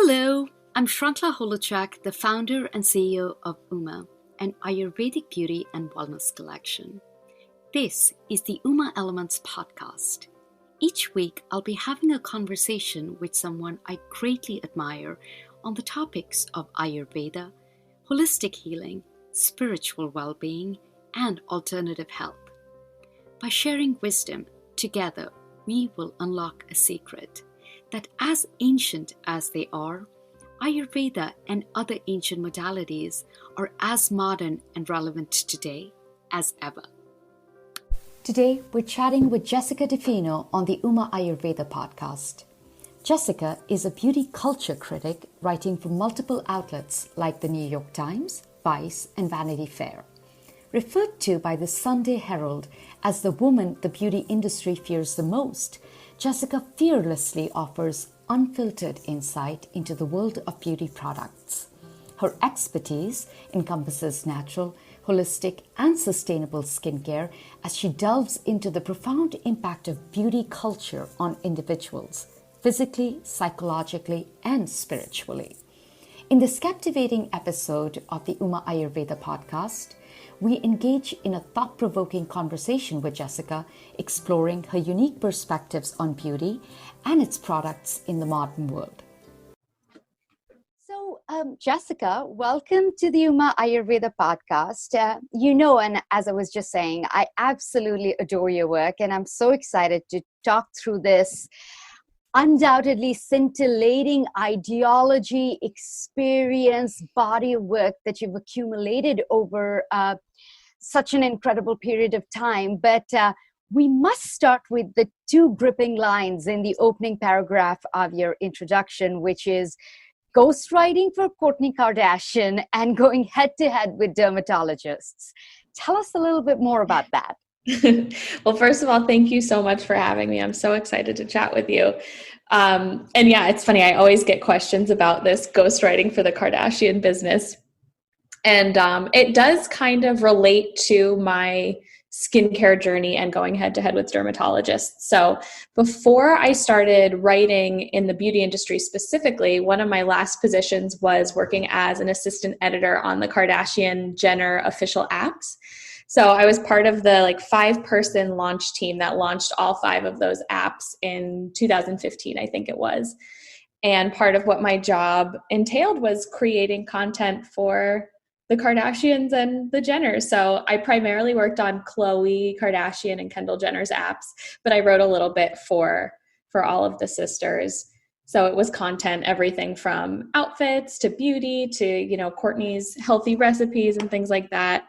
Hello, I'm Shrantla Holochak, the founder and CEO of Uma, an Ayurvedic beauty and wellness collection. This is the Uma Elements podcast. Each week, I'll be having a conversation with someone I greatly admire on the topics of Ayurveda, holistic healing, spiritual well-being, and alternative health. By sharing wisdom, together we will unlock a secret that, as ancient as they are, Ayurveda and other ancient modalities are as modern and relevant today as ever. Today, we're chatting with Jessica Defino on the Uma Ayurveda podcast. Jessica is a beauty culture critic writing for multiple outlets like the New York Times, Vice, and Vanity Fair. Referred to by the Sunday Herald as the woman the beauty industry fears the most, Jessica fearlessly offers unfiltered insight into the world of beauty products. Her expertise encompasses natural, holistic, and sustainable skincare as she delves into the profound impact of beauty culture on individuals, physically, psychologically, and spiritually. In this captivating episode of the Uma Ayurveda podcast, we engage in a thought-provoking conversation with Jessica, exploring her unique perspectives on beauty and its products in the modern world. So, Jessica, welcome to the Uma Ayurveda podcast. And as I was just saying, I absolutely adore your work, and I'm so excited to talk through this undoubtedly scintillating ideology, experience, body of work that you've accumulated over such an incredible period of time. But we must start with the two gripping lines in the opening paragraph of your introduction, which is ghostwriting for Kourtney Kardashian and going head-to-head with dermatologists. Tell us a little bit more about that. Well, first of all, thank you so much for having me. I'm so excited to chat with you. It's funny. I always get questions about this ghostwriting for the Kardashian business. And it does kind of relate to my skincare journey and going head to head with dermatologists. So before I started writing in the beauty industry specifically, one of my last positions was working as an assistant editor on the Kardashian-Jenner official apps. So I was part of the 5-person launch team that launched all 5 of those apps in 2015, I think it was. And part of what my job entailed was creating content for the Kardashians and the Jenners. So I primarily worked on Khloe Kardashian and Kendall Jenner's apps, but I wrote a little bit for all of the sisters. So it was content, everything from outfits to beauty to, Kourtney's healthy recipes and things like that.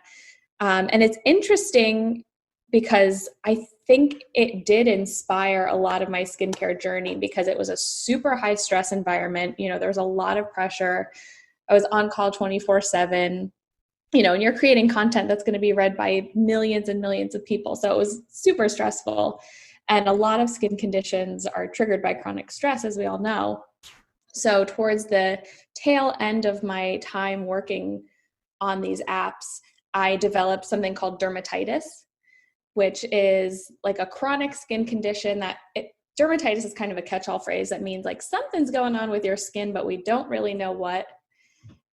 And it's interesting because I think it did inspire a lot of my skincare journey because it was a super high stress environment. There was a lot of pressure. I was on call 24/7, and you're creating content that's going to be read by millions and millions of people. So it was super stressful. And a lot of skin conditions are triggered by chronic stress, as we all know. So towards the tail end of my time working on these apps, I developed something called dermatitis, which is like a chronic skin condition dermatitis is kind of a catch-all phrase that means something's going on with your skin, but we don't really know what.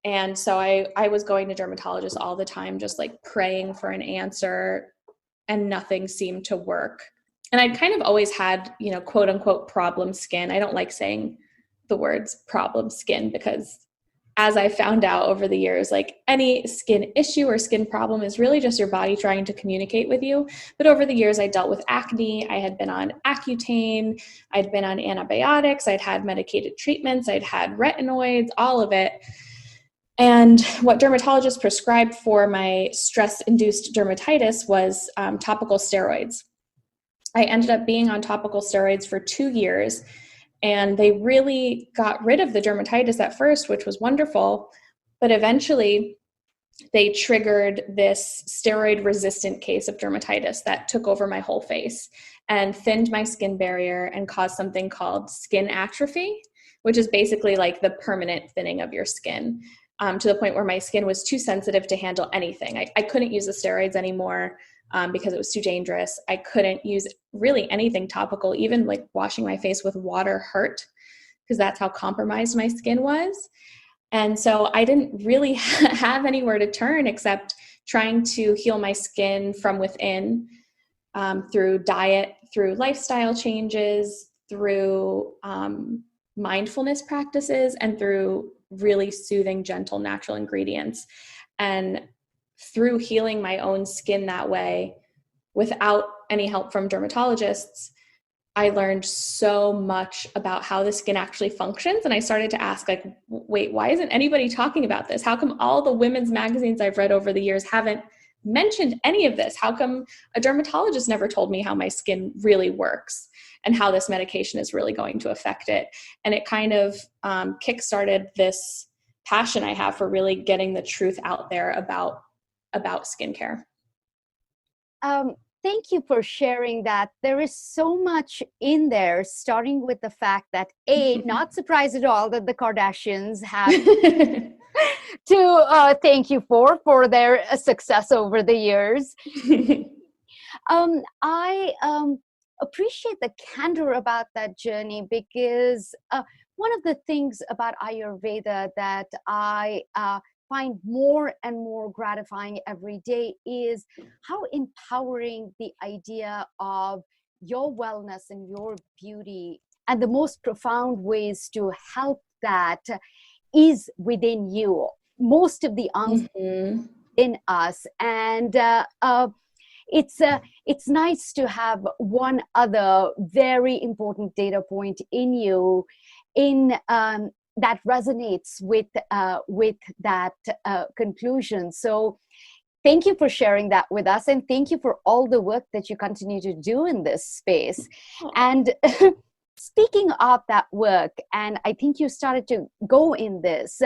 And so I was going to dermatologists all the time, just praying for an answer, and nothing seemed to work. And I'd kind of always had, quote unquote problem skin. I don't like saying the words problem skin because as I found out over the years, any skin issue or skin problem is really just your body trying to communicate with you. But over the years, I dealt with acne. I had been on Accutane. I'd been on antibiotics. I'd had medicated treatments. I'd had retinoids, all of it. And what dermatologists prescribed for my stress-induced dermatitis was topical steroids. I ended up being on topical steroids for 2 years. And they really got rid of the dermatitis at first, which was wonderful. But eventually, they triggered this steroid-resistant case of dermatitis that took over my whole face and thinned my skin barrier and caused something called skin atrophy, which is basically the permanent thinning of your skin, to the point where my skin was too sensitive to handle anything. I couldn't use the steroids anymore. Because it was too dangerous. I couldn't use really anything topical, even washing my face with water hurt. because that's how compromised my skin was. And so I didn't really have anywhere to turn except trying to heal my skin from within, through diet, through lifestyle changes, through mindfulness practices, and through really soothing, gentle, natural ingredients. And through healing my own skin that way, without any help from dermatologists, I learned so much about how the skin actually functions. And I started to ask, like, wait, why isn't anybody talking about this? How come all the women's magazines I've read over the years haven't mentioned any of this? How come a dermatologist never told me how my skin really works and how this medication is really going to affect it? And it kind of kickstarted this passion I have for really getting the truth out there about skincare. Thank you for sharing that. There is so much in there, starting with the fact that not surprised at all that the Kardashians have to thank you for their success over the years. I appreciate the candor about that journey, because one of the things about Ayurveda that I find more and more gratifying every day is how empowering the idea of your wellness and your beauty, and the most profound ways to help that is within you. Most of the answers in us. And it's nice to have one other very important data point in you that resonates with that conclusion. So thank you for sharing that with us, and thank you for all the work that you continue to do in this space. And speaking of that work, and I think you started to go in this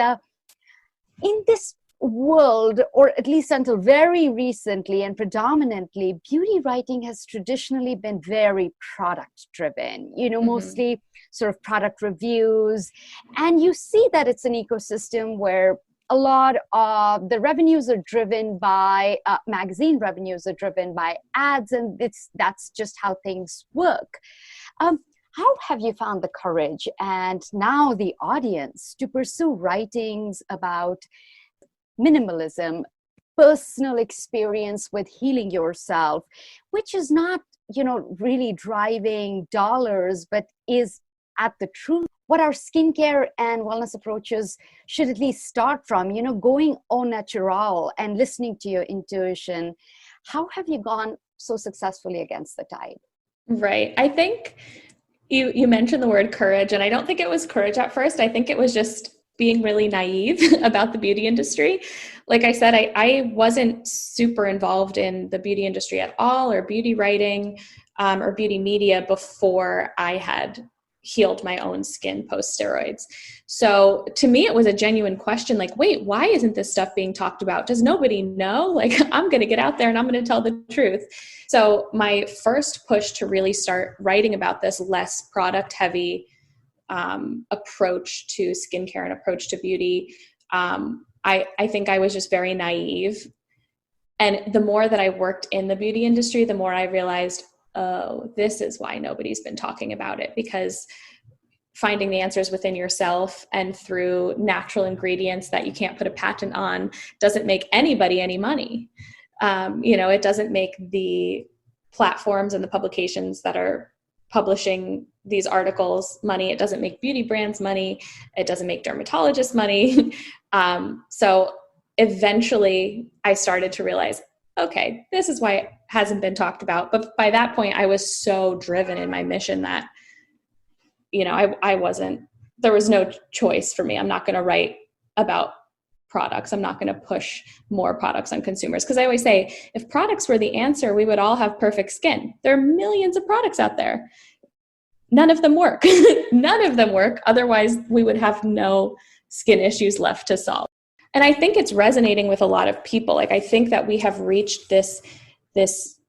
world, or at least until very recently and predominantly, beauty writing has traditionally been very product driven, mostly sort of product reviews. And you see that it's an ecosystem where a lot of the revenues are driven by magazine revenues are driven by ads, and that's just how things work. How have you found the courage and now the audience to pursue writings about minimalism, personal experience with healing yourself, which is not, really driving dollars, but is at the truth what our skincare and wellness approaches should at least start from, going au natural and listening to your intuition? How have you gone so successfully against the tide? Right. I think you mentioned the word courage, and I don't think it was courage at first. I think it was just being really naive about the beauty industry. Like I said, I wasn't super involved in the beauty industry at all, or beauty writing, or beauty media before I had healed my own skin post steroids. So to me, it was a genuine question, like, wait, why isn't this stuff being talked about? Does nobody know? Like, I'm going to get out there and I'm going to tell the truth. So my first push to really start writing about this less product heavy approach to skincare and approach to beauty, I think I was just very naive. And the more that I worked in the beauty industry, the more I realized, oh, this is why nobody's been talking about it, because finding the answers within yourself and through natural ingredients that you can't put a patent on doesn't make anybody any money. It doesn't make the platforms and the publications that are publishing these articles money. It doesn't make beauty brands money. It doesn't make dermatologists money. So eventually I started to realize, okay, this is why it hasn't been talked about. But by that point, I was so driven in my mission that, there was no choice for me. I'm not going to write about products. I'm not going to push more products on consumers. Because I always say, if products were the answer, we would all have perfect skin. There are millions of products out there. None of them work. None of them work. Otherwise, we would have no skin issues left to solve. And I think it's resonating with a lot of people. Like, I think that we have reached this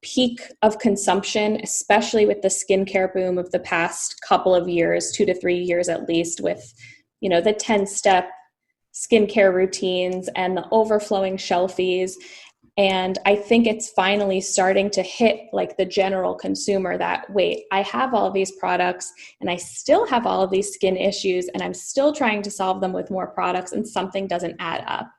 peak of consumption, especially with the skincare boom of the past couple of years, 2 to 3 years at least, with, the 10-step skincare routines and the overflowing shelfies. And I think it's finally starting to hit like the general consumer that, wait, I have all of these products and I still have all of these skin issues and I'm still trying to solve them with more products and something doesn't add up.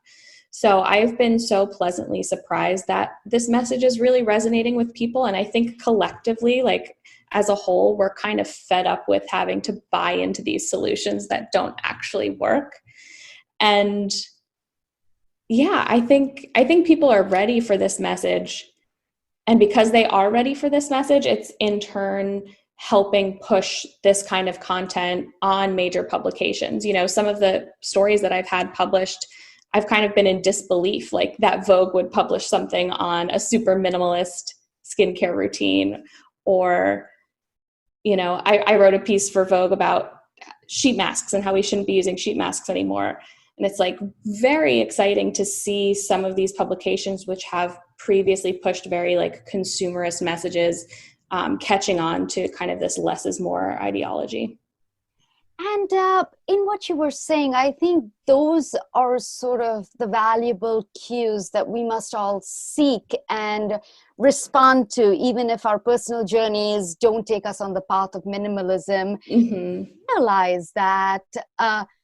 So I've been so pleasantly surprised that this message is really resonating with people. And I think collectively, like as a whole, we're kind of fed up with having to buy into these solutions that don't actually work. And yeah, I think people are ready for this message. And because they are ready for this message, it's in turn helping push this kind of content on major publications. You know, some of the stories that I've had published, I've kind of been in disbelief, like that Vogue would publish something on a super minimalist skincare routine. Or, you know, I wrote a piece for Vogue about sheet masks and how we shouldn't be using sheet masks anymore. And it's like very exciting to see some of these publications, which have previously pushed very like consumerist messages, catching on to kind of this less is more ideology. And in what you were saying, I think those are sort of the valuable cues that we must all seek and respond to, even if our personal journeys don't take us on the path of minimalism. Mm-hmm. Realize that,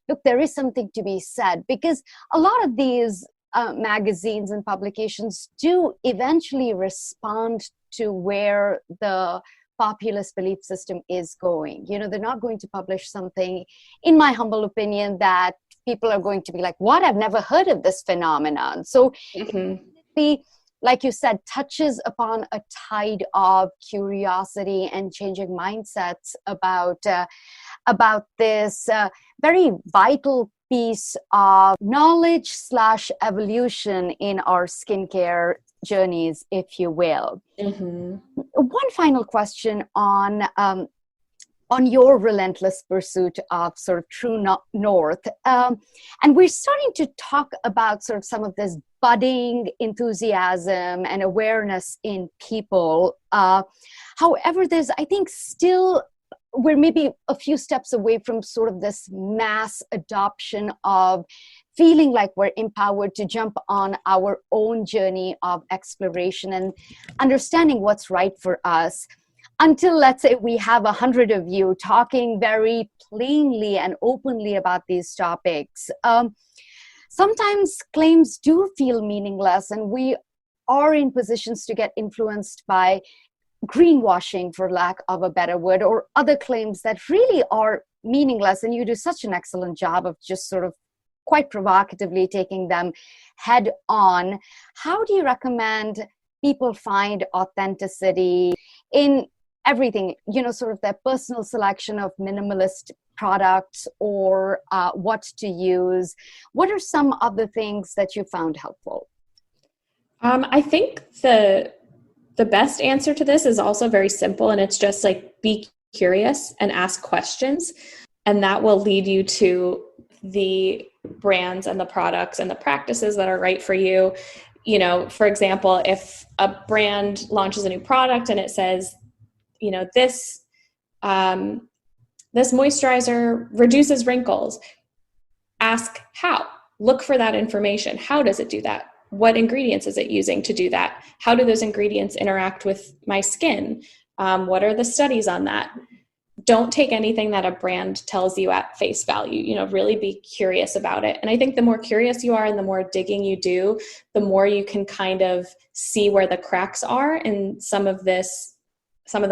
look, there is something to be said, because a lot of these magazines and publications do eventually respond to where the populist belief system is going. You know, they're not going to publish something, in my humble opinion, that people are going to be like, what? I've never heard of this phenomenon. So it, like you said, touches upon a tide of curiosity and changing mindsets about this very vital piece of knowledge / evolution in our skincare journeys, if you will. Mm-hmm. One final question on your relentless pursuit of sort of true north. And we're starting to talk about sort of some of this budding enthusiasm and awareness in people. However, there's, I think, still, we're maybe a few steps away from sort of this mass adoption of feeling like we're empowered to jump on our own journey of exploration and understanding what's right for us. Until, let's say, we have 100 of you talking very plainly and openly about these topics. Sometimes claims do feel meaningless, and we are in positions to get influenced by greenwashing, for lack of a better word, or other claims that really are meaningless. And you do such an excellent job of just sort of quite provocatively taking them head on. How do you recommend people find authenticity in everything, you know, sort of their personal selection of minimalist products or what to use? What are some of the things that you found helpful? I think the best answer to this is also very simple, and it's just like be curious and ask questions, and that will lead you to the brands and the products and the practices that are right for you. You know, for example, if a brand launches a new product and it says, you know, this moisturizer reduces wrinkles, ask how. Look for that information. How does it do that? What ingredients is it using to do that? How do those ingredients interact with my skin? What are the studies on that? Don't take anything that a brand tells you at face value. You know, really be curious about it. And I think the more curious you are and the more digging you do, the more you can kind of see where the cracks are in some of the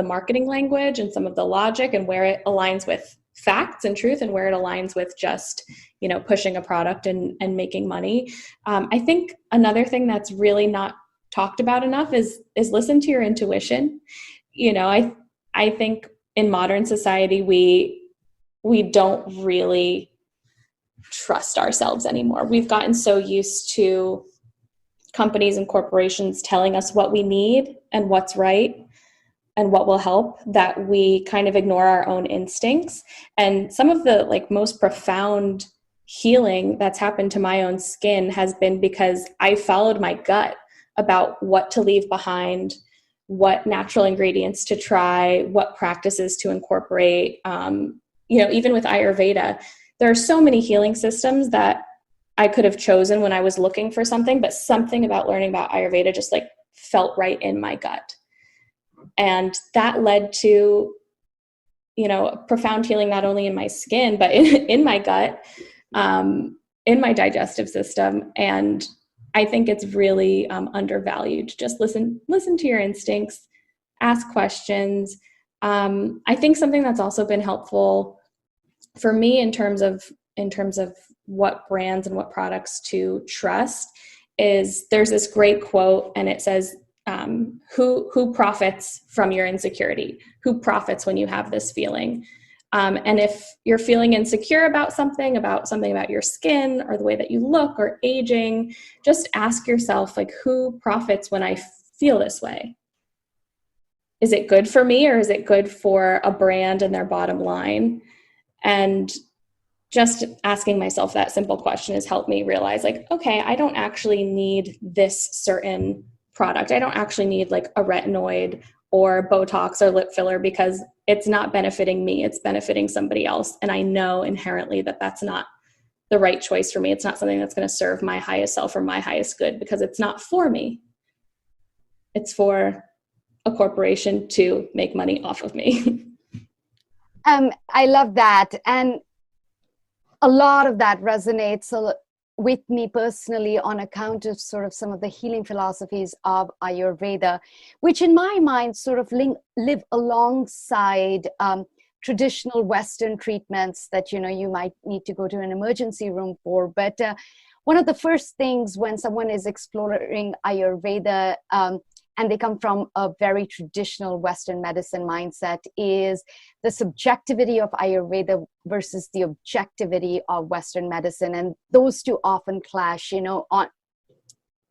marketing language and some of the logic, and where it aligns with facts and truth and where it aligns with just, you know, pushing a product and making money. I think another thing that's really not talked about enough is listen to your intuition. You know, I think in modern society, we don't really trust ourselves anymore. We've gotten so used to companies and corporations telling us what we need and what's right and what will help, that we kind of ignore our own instincts. And some of the like most profound healing that's happened to my own skin has been because I followed my gut about what to leave behind, what natural ingredients to try, what practices to incorporate. You know, even with Ayurveda, there are so many healing systems that I could have chosen when I was looking for something, but something about learning about Ayurveda just like felt right in my gut. And that led to, profound healing, not only in my skin, but in my gut, in my digestive system. And I think it's really undervalued. Just listen to your instincts, ask questions. I think something that's also been helpful for me in terms of what brands and what products to trust is there's this great quote, and it says, who profits from your insecurity? Who profits when you have this feeling? And if you're feeling insecure about something about your skin or the way that you look or aging, just ask yourself, like, who profits when I feel this way? Is it good for me, or is it good for a brand and their bottom line? And just asking myself that simple question has helped me realize, like, okay, I don't actually need this certain product. I don't actually need like a retinoid or Botox or lip filler because it's not benefiting me. It's benefiting somebody else. And I know inherently that that's not the right choice for me. It's not something that's going to serve my highest self or my highest good, because it's not for me. It's for a corporation to make money off of me. I love that. And a lot of that resonates with me personally on account of sort of some of the healing philosophies of Ayurveda, which in my mind sort of live alongside traditional Western treatments that, you might need to go to an emergency room for. But one of the first things when someone is exploring Ayurveda, and they come from a very traditional Western medicine mindset, is the subjectivity of Ayurveda versus the objectivity of Western medicine. And those two often clash,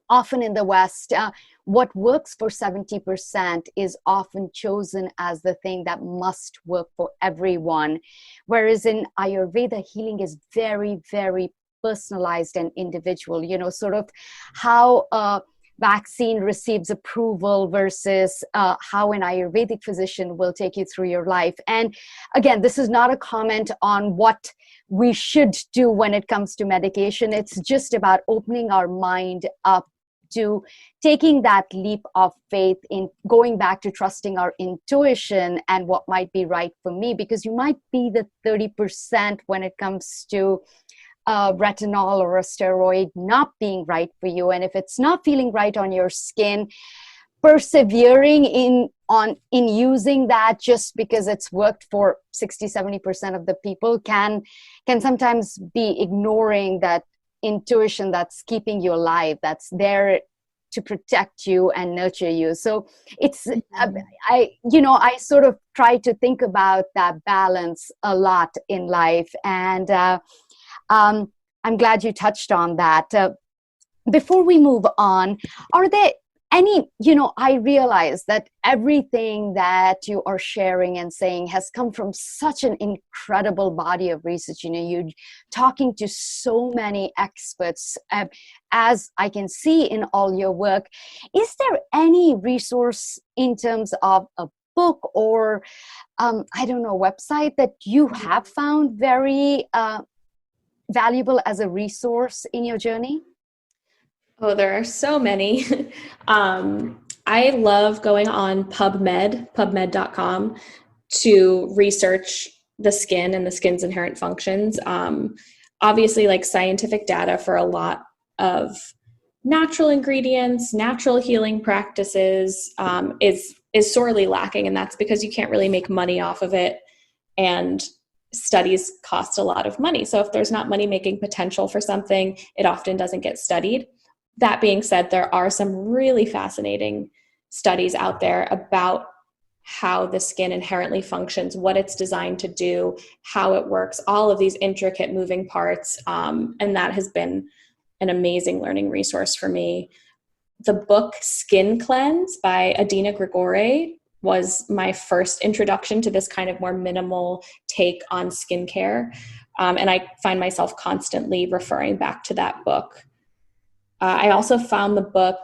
often in the West. What works for 70% is often chosen as the thing that must work for everyone. Whereas in Ayurveda, healing is very, very personalized and individual, sort of how vaccine receives approval versus how an Ayurvedic physician will take you through your life. And again, this is not a comment on what we should do when it comes to medication. It's just about opening our mind up to taking that leap of faith in going back to trusting our intuition and what might be right for me, because you might be the 30% when it comes to retinol or a steroid not being right for you. And if it's not feeling right on your skin, persevering in using that just because it's worked for 60-70% of the people can sometimes be ignoring that intuition that's keeping you alive, that's there to protect you and nurture you. So it's I sort of try to think about that balance a lot in life, and I'm glad you touched on that. Before we move on, are there any, I realize that everything that you are sharing and saying has come from such an incredible body of research. You're talking to so many experts, as I can see in all your work. Is there any resource in terms of a book or, website that you have found very valuable as a resource in your journey? Oh, there are so many. I love going on pubmed.com to research the skin and the skin's inherent functions. Obviously, like, scientific data for a lot of natural ingredients, natural healing practices is sorely lacking, and that's because you can't really make money off of it, and studies cost a lot of money. So if there's not money-making potential for something, it often doesn't get studied. That being said, there are some really fascinating studies out there about how the skin inherently functions, what it's designed to do, how it works, all of these intricate moving parts. And that has been an amazing learning resource for me. The book Skin Cleanse by Adina Grigore was my first introduction to this kind of more minimal take on skincare. And I find myself constantly referring back to that book. I also found the book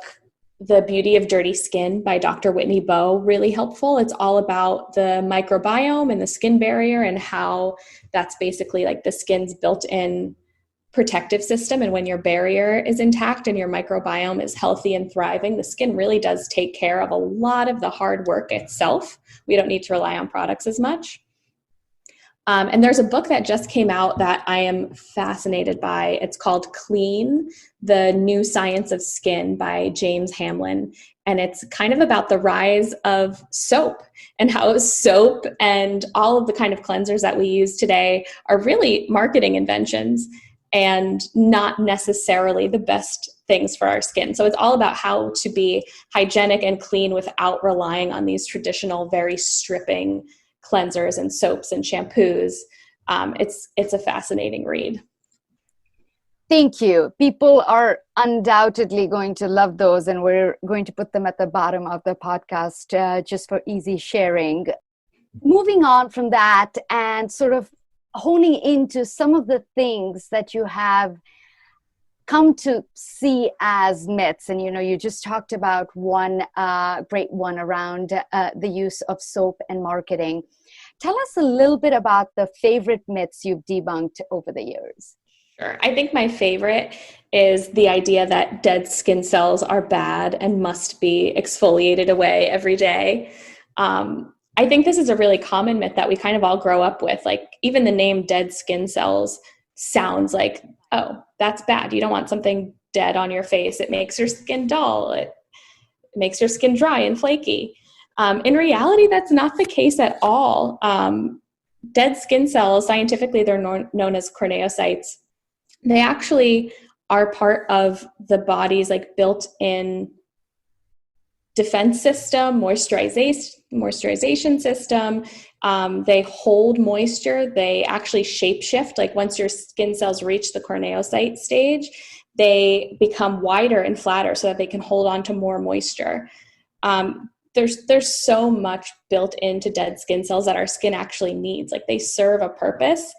The Beauty of Dirty Skin by Dr. Whitney Bowe really helpful. It's all about the microbiome and the skin barrier and how that's basically like the skin's built-in protective system, and when your barrier is intact and your microbiome is healthy and thriving, the skin really does take care of a lot of the hard work itself. We don't need to rely on products as much. And there's a book that just came out that I am fascinated by. It's called Clean, The New Science of Skin by James Hamlin. And it's kind of about the rise of soap and how soap and all of the kind of cleansers that we use today are really marketing inventions and not necessarily the best things for our skin. So it's all about how to be hygienic and clean without relying on these traditional, very stripping cleansers and soaps and shampoos. It's a fascinating read. Thank you. People are undoubtedly going to love those, and we're going to put them at the bottom of the podcast just for easy sharing. Moving on from that and sort of honing into some of the things that you have come to see as myths. And, you just talked about one great one around the use of soap and marketing. Tell us a little bit about the favorite myths you've debunked over the years. Sure. I think my favorite is the idea that dead skin cells are bad and must be exfoliated away every day. I think this is a really common myth that we kind of all grow up with. Like, even the name dead skin cells sounds like, oh, that's bad. You don't want something dead on your face. It makes your skin dull. It makes your skin dry and flaky. In reality, that's not the case at all. Dead skin cells, scientifically, they're known as corneocytes. They actually are part of the body's built-in defense system, moisturization system. They hold moisture. They actually shapeshift. Like, once your skin cells reach the corneocyte stage, they become wider and flatter so that they can hold on to more moisture. There's so much built into dead skin cells that our skin actually needs. Like, they serve a purpose,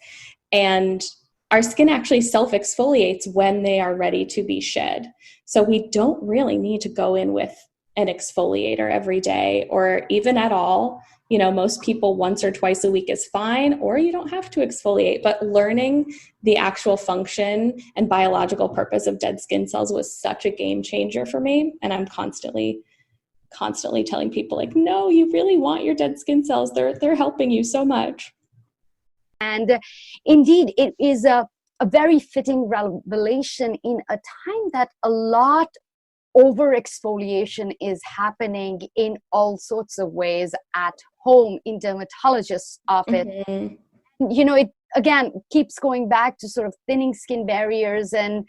and our skin actually self-exfoliates when they are ready to be shed. So we don't really need to go in with an exfoliator every day or even at all. Most people once or twice a week is fine, or you don't have to exfoliate. But learning the actual function and biological purpose of dead skin cells was such a game changer for me. And I'm constantly telling people, no, you really want your dead skin cells. They're helping you so much. And indeed, it is a very fitting revelation in a time that a lot over exfoliation is happening in all sorts of ways at home, in dermatologists' office. Mm-hmm. It again keeps going back to sort of thinning skin barriers and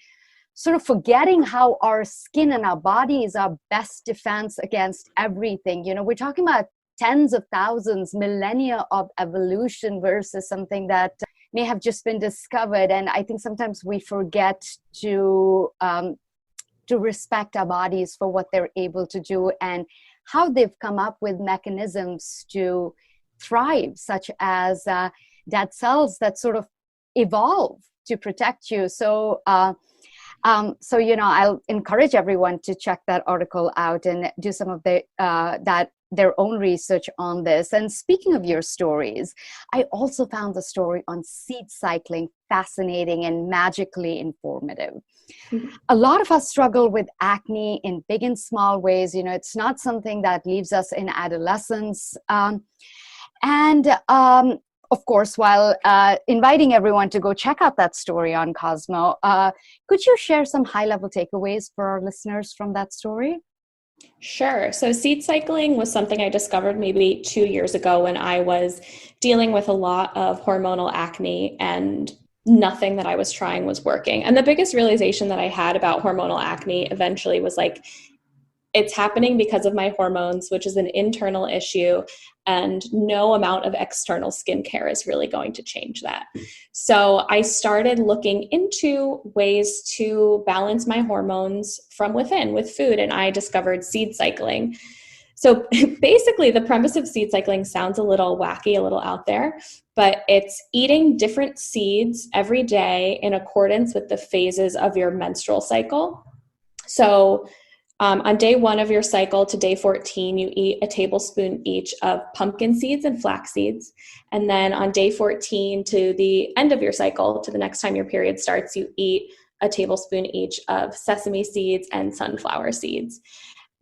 sort of forgetting how our skin and our body is our best defense against everything. We're talking about tens of thousands, millennia of evolution versus something that may have just been discovered. And I think sometimes we forget to respect our bodies for what they're able to do and how they've come up with mechanisms to thrive, such as dead cells that sort of evolve to protect you. So I'll encourage everyone to check that article out and do some of their own research on this. And speaking of your stories, I also found the story on seed cycling fascinating and magically informative. Mm-hmm. A lot of us struggle with acne in big and small ways. It's not something that leaves us in adolescence. Of course, while inviting everyone to go check out that story on Cosmo, could you share some high-level takeaways for our listeners from that story? Sure. So seed cycling was something I discovered maybe 2 years ago when I was dealing with a lot of hormonal acne, and nothing that I was trying was working. And the biggest realization that I had about hormonal acne eventually was it's happening because of my hormones, which is an internal issue, and no amount of external skincare is really going to change that. So I started looking into ways to balance my hormones from within with food, and I discovered seed cycling. So basically, the premise of seed cycling sounds a little wacky, a little out there, but it's eating different seeds every day in accordance with the phases of your menstrual cycle. So On day 1 of your cycle to day 14, you eat a tablespoon each of pumpkin seeds and flax seeds. And then on day 14 to the end of your cycle, to the next time your period starts, you eat a tablespoon each of sesame seeds and sunflower seeds.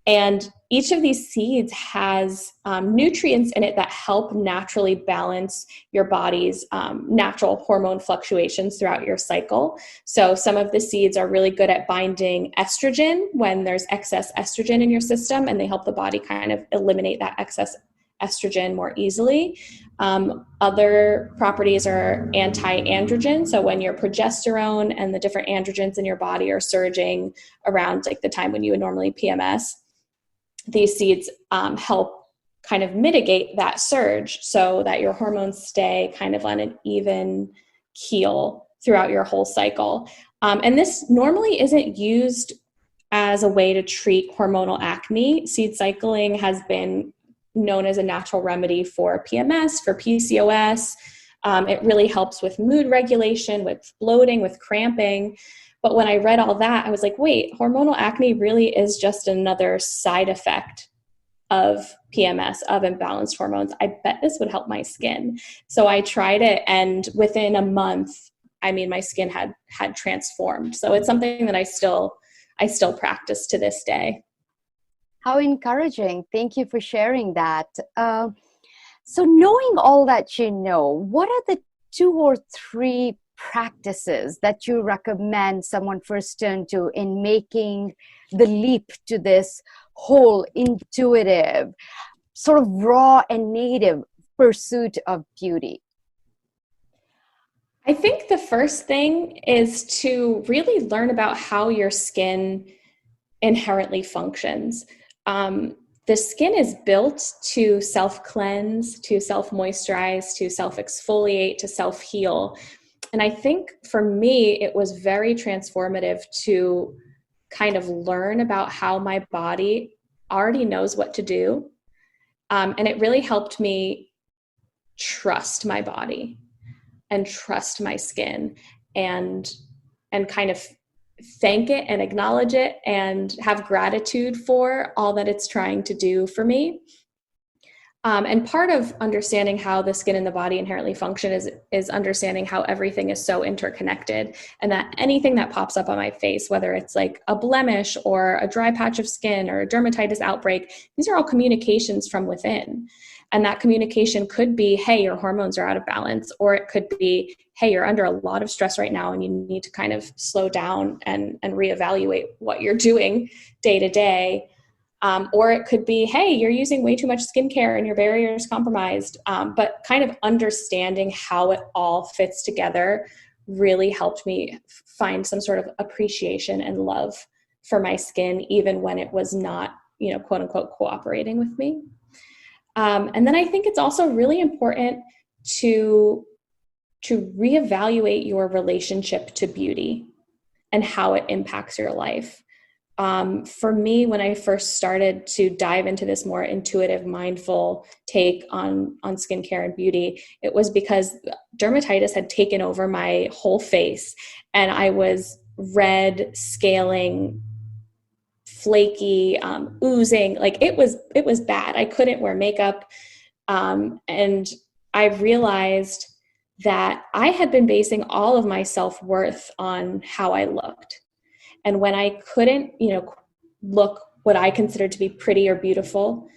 And each of these seeds has nutrients in it that help naturally balance your body's natural hormone fluctuations throughout your cycle. So some of the seeds are really good at binding estrogen when there's excess estrogen in your system, and they help the body kind of eliminate that excess estrogen more easily. Other properties are anti-androgen. So when your progesterone and the different androgens in your body are surging around like the time when you would normally PMS, these seeds help kind of mitigate that surge so that your hormones stay kind of on an even keel throughout your whole cycle. And this normally isn't used as a way to treat hormonal acne. Seed cycling has been known as a natural remedy for PMS, for PCOS. It really helps with mood regulation, with bloating, with cramping. But when I read all that, I was like, wait, hormonal acne really is just another side effect of PMS, of imbalanced hormones. I bet this would help my skin. So I tried it, and within a month, I mean, my skin had transformed. So it's something that I still practice to this day. How encouraging. Thank you for sharing that. So knowing all that you know, what are the 2 or 3 practices that you recommend someone first turn to in making the leap to this whole intuitive, sort of raw and native pursuit of beauty? I think the first thing is to really learn about how your skin inherently functions. The skin is built to self-cleanse, to self-moisturize, to self-exfoliate, to self-heal. And I think for me, it was very transformative to kind of learn about how my body already knows what to do. And it really helped me trust my body and trust my skin and kind of thank it and acknowledge it and have gratitude for all that it's trying to do for me. And part of understanding how the skin and the body inherently function is understanding how everything is so interconnected, and that anything that pops up on my face, whether it's like a blemish or a dry patch of skin or a dermatitis outbreak, these are all communications from within. And that communication could be, hey, your hormones are out of balance, or it could be, hey, you're under a lot of stress right now and you need to kind of slow down and reevaluate what you're doing day to day. Or it could be, hey, you're using way too much skincare and your barrier is compromised. But kind of understanding how it all fits together really helped me find some sort of appreciation and love for my skin, even when it was not, quote unquote, cooperating with me. And then I think it's also really important to reevaluate your relationship to beauty and how it impacts your life. For me, when I first started to dive into this more intuitive, mindful take on skincare and beauty, it was because dermatitis had taken over my whole face, and I was red, scaling, flaky, oozing. Like it was bad. I couldn't wear makeup. And I realized that I had been basing all of my self-worth on how I looked. And when I couldn't, look what I considered to be pretty or beautiful,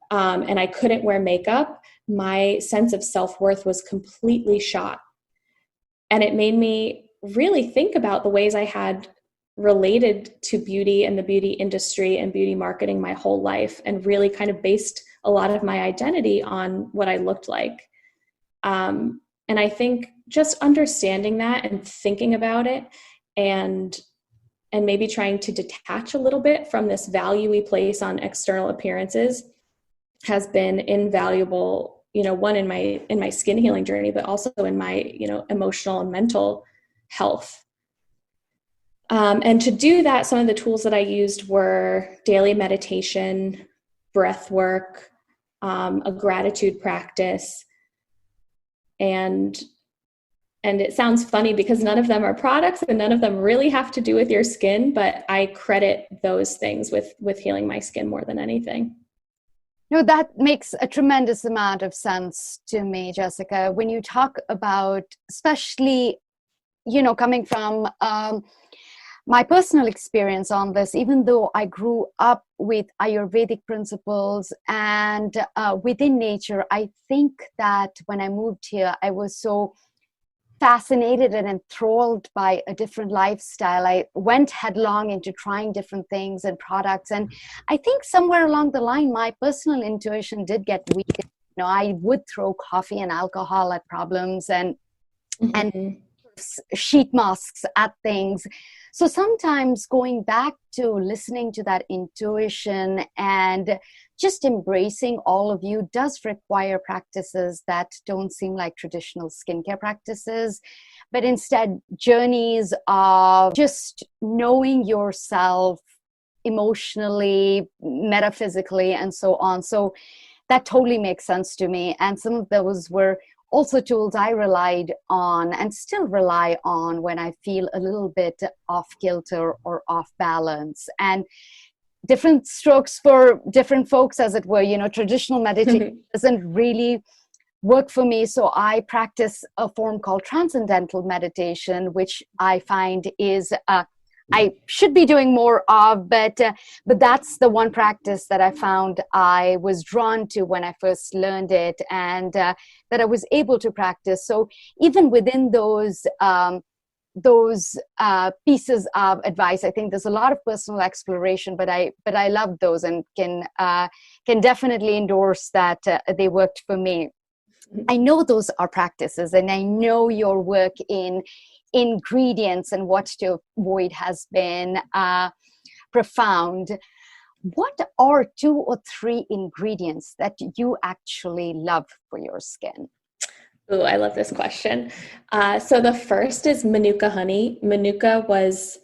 and I couldn't wear makeup, my sense of self-worth was completely shot. And it made me really think about the ways I had related to beauty and the beauty industry and beauty marketing my whole life, and really kind of based a lot of my identity on what I looked like. And I think just understanding that and thinking about it and maybe trying to detach a little bit from this value we place on external appearances has been invaluable, one in my skin healing journey, but also in my, emotional and mental health. And to do that, some of the tools that I used were daily meditation, breath work, a gratitude practice, and And it sounds funny because none of them are products and none of them really have to do with your skin, but I credit those things with healing my skin more than anything. No, that makes a tremendous amount of sense to me, Jessica. When you talk about, especially, coming from my personal experience on this, even though I grew up with Ayurvedic principles and within nature, I think that when I moved here, I was so fascinated and enthralled by a different lifestyle. I went headlong into trying different things and products. And I think somewhere along the line, my personal intuition did get weak. I would throw coffee and alcohol at problems and sheet masks at things. So sometimes going back to listening to that intuition and just embracing all of you does require practices that don't seem like traditional skincare practices, but instead journeys of just knowing yourself emotionally, metaphysically, and so on. So that totally makes sense to me. And some of those were also tools I relied on and still rely on when I feel a little bit off kilter or off balance. And different strokes for different folks, as it were. Traditional meditation doesn't really work for me. So I practice a form called transcendental meditation, which I find is I should be doing more of, but that's the one practice that I found I was drawn to when I first learned it, and that I was able to practice. So even within those pieces of advice, I think there's a lot of personal exploration, but I love those and can definitely endorse that they worked for me. I know those are practices, and I know your work in ingredients and what to avoid has been profound. What are 2 or 3 ingredients that you actually love for your skin? Ooh, I love this question. So the first is Manuka honey. Manuka was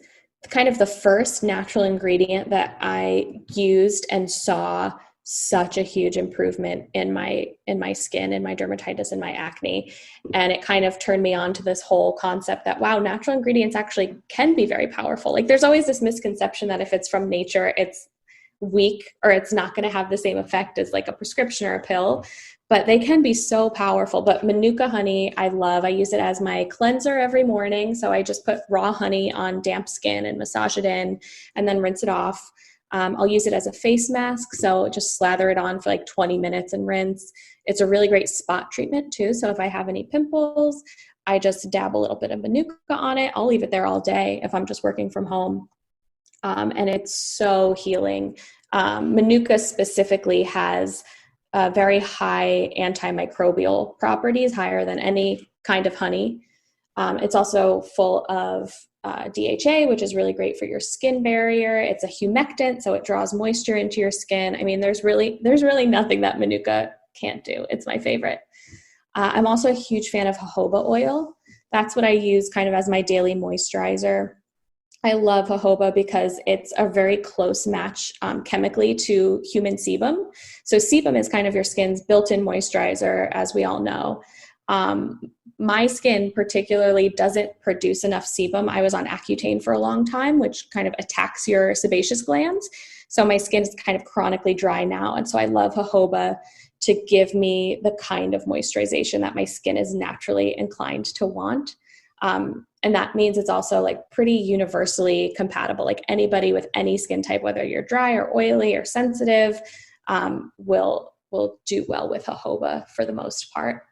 kind of the first natural ingredient that I used and saw such a huge improvement in my skin, in my dermatitis, and my acne. And it kind of turned me on to this whole concept that, wow, natural ingredients actually can be very powerful. Like there's always this misconception that if it's from nature, it's weak or it's not going to have the same effect as like a prescription or a pill, but they can be so powerful. But Manuka honey, I love. I use it as my cleanser every morning. So I just put raw honey on damp skin and massage it in and then rinse it off. I'll use it as a face mask. So just slather it on for like 20 minutes and rinse. It's a really great spot treatment too. So if I have any pimples, I just dab a little bit of Manuka on it. I'll leave it there all day if I'm just working from home. And it's so healing. Manuka specifically has very high antimicrobial properties, higher than any kind of honey. It's also full of DHA, which is really great for your skin barrier. It's a humectant, so it draws moisture into your skin. I mean, there's really nothing that Manuka can't do. It's my favorite. I'm also a huge fan of jojoba oil. That's what I use kind of as my daily moisturizer. I love jojoba because it's a very close match chemically to human sebum. So sebum is kind of your skin's built-in moisturizer, as we all know. My skin particularly doesn't produce enough sebum. I was on Accutane for a long time, which kind of attacks your sebaceous glands. So my skin is kind of chronically dry now. And so I love jojoba to give me the kind of moisturization that my skin is naturally inclined to want. And that means it's also like pretty universally compatible. Like anybody with any skin type, whether you're dry or oily or sensitive, will do well with jojoba for the most part.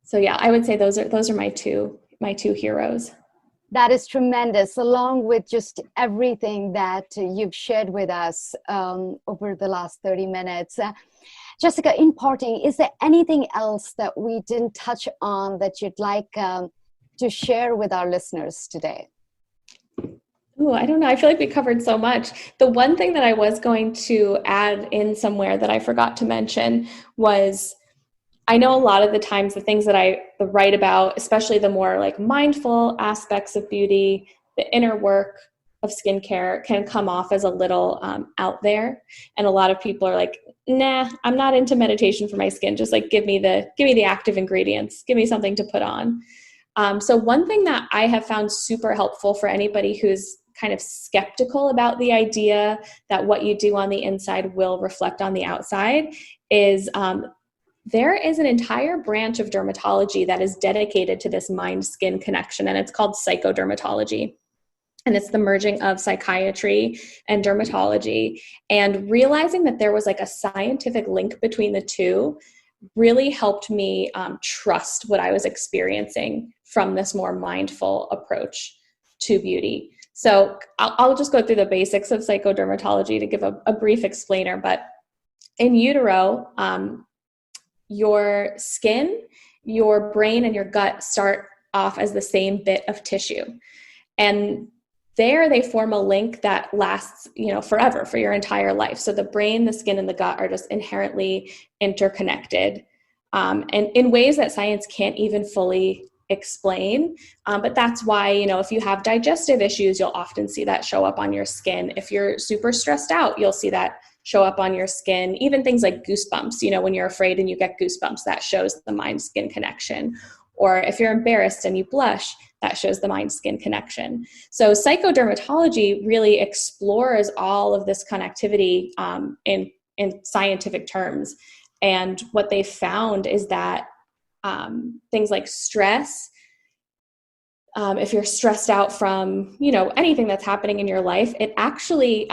So yeah, I would say those are my two heroes. That is tremendous, along with just everything that you've shared with us over the last 30 minutes. Jessica, in parting, is there anything else that we didn't touch on that you'd like to share with our listeners today? Oh, I don't know. I feel like we covered so much. The one thing that I was going to add in somewhere that I forgot to mention was, I know a lot of the times the things that I write about, especially the more like mindful aspects of beauty, the inner work of skincare, can come off as a little out there. And a lot of people are like, nah, I'm not into meditation for my skin. Just like give me the active ingredients. Give me something to put on. So one thing that I have found super helpful for anybody who's kind of skeptical about the idea that what you do on the inside will reflect on the outside is there is an entire branch of dermatology that is dedicated to this mind-skin connection, and it's called psychodermatology. And it's the merging of psychiatry and dermatology. And realizing that there was like a scientific link between the two really helped me trust what I was experiencing from this more mindful approach to beauty. So I'll just go through the basics of psychodermatology to give a brief explainer. But in utero, your skin, your brain, and your gut start off as the same bit of tissue. And there they form a link that lasts, forever, for your entire life. So the brain, the skin, and the gut are just inherently interconnected, and in ways that science can't even fully explain. But that's why, if you have digestive issues, you'll often see that show up on your skin. If you're super stressed out, you'll see that show up on your skin. Even things like goosebumps, when you're afraid and you get goosebumps, that shows the mind-skin connection. Or if you're embarrassed and you blush, that shows the mind-skin connection. So psychodermatology really explores all of this connectivity in scientific terms. And what they found is that things like stress, if you're stressed out from, anything that's happening in your life, it actually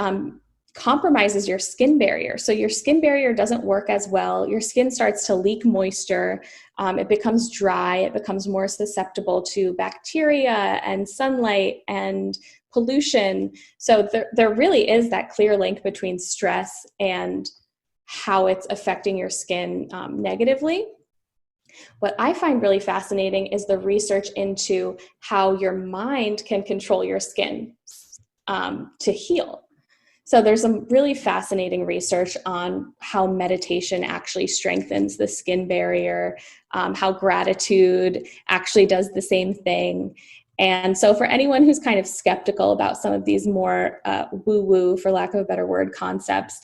compromises your skin barrier. So your skin barrier doesn't work as well. Your skin starts to leak moisture. It becomes dry. It becomes more susceptible to bacteria and sunlight and pollution. So there really is that clear link between stress and how it's affecting your skin negatively. What I find really fascinating is the research into how your mind can control your skin to heal. So there's some really fascinating research on how meditation actually strengthens the skin barrier, how gratitude actually does the same thing. And so for anyone who's kind of skeptical about some of these more woo-woo, for lack of a better word, concepts,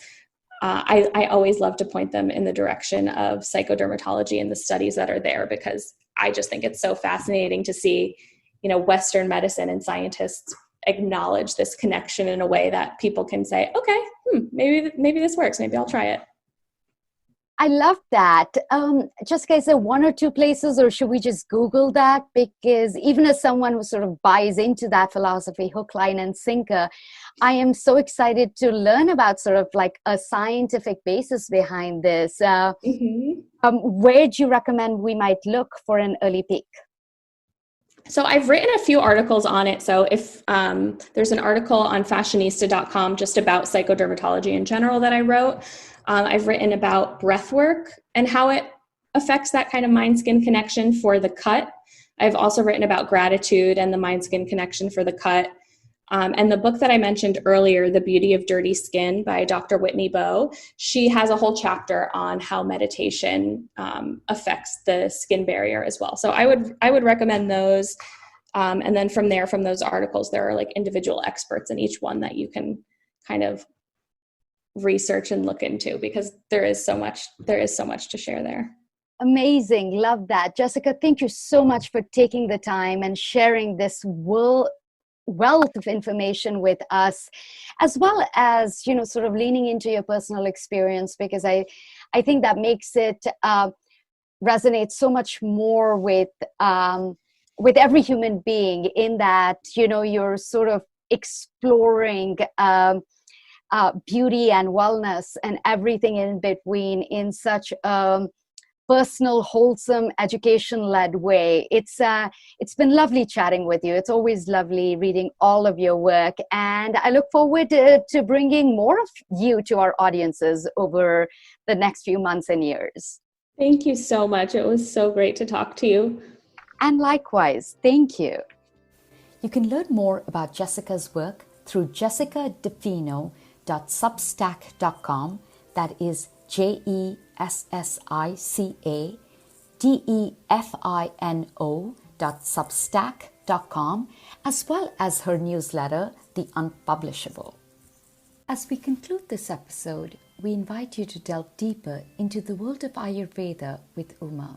I always love to point them in the direction of psychodermatology and the studies that are there, because I just think it's so fascinating to see, Western medicine and scientists acknowledge this connection in a way that people can say, okay, maybe this works. Maybe I'll try it. I love that. Jessica, is there one or two places, or should we just Google that? Because even as someone who sort of buys into that philosophy, hook, line, and sinker, I am so excited to learn about sort of like a scientific basis behind this. Where do you recommend we might look for an early peek? So I've written a few articles on it. So if there's an article on fashionista.com just about psychodermatology in general that I wrote. I've written about breath work and how it affects that kind of mind-skin connection for the cut. I've also written about gratitude and the mind-skin connection for the cut. And the book that I mentioned earlier, The Beauty of Dirty Skin by Dr. Whitney Bowe, she has a whole chapter on how meditation affects the skin barrier as well. So I would recommend those. And then from there, from those articles, there are like individual experts in each one that you can kind of research and look into, because there is so much to share there. Amazing. Love that. Jessica, thank you so much for taking the time and sharing this wealth of information with us, as well as, sort of leaning into your personal experience, because I think that makes it resonate so much more with every human being, in that, you're sort of exploring beauty and wellness and everything in between in such a personal, wholesome, education-led way. It's been lovely chatting with you. It's always lovely reading all of your work, and I look forward to bringing more of you to our audiences over the next few months and years. Thank you so much. It was so great to talk to you. And likewise, thank you. You can learn more about Jessica's work through jessicadefino.substack.com. That is JESSICADEFINO.substack.com, as well as her newsletter, The Unpublishable. As we conclude this episode, we invite you to delve deeper into the world of Ayurveda with Uma.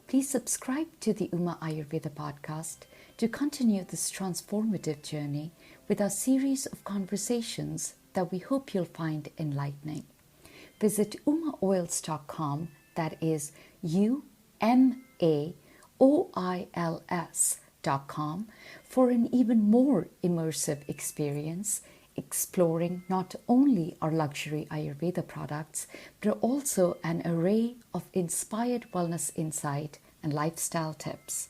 Please subscribe to the Uma Ayurveda podcast to continue this transformative journey with our series of conversations that we hope you'll find enlightening. Visit umaoils.com, that is umaoils.com, for an even more immersive experience, exploring not only our luxury Ayurveda products, but also an array of inspired wellness insight and lifestyle tips.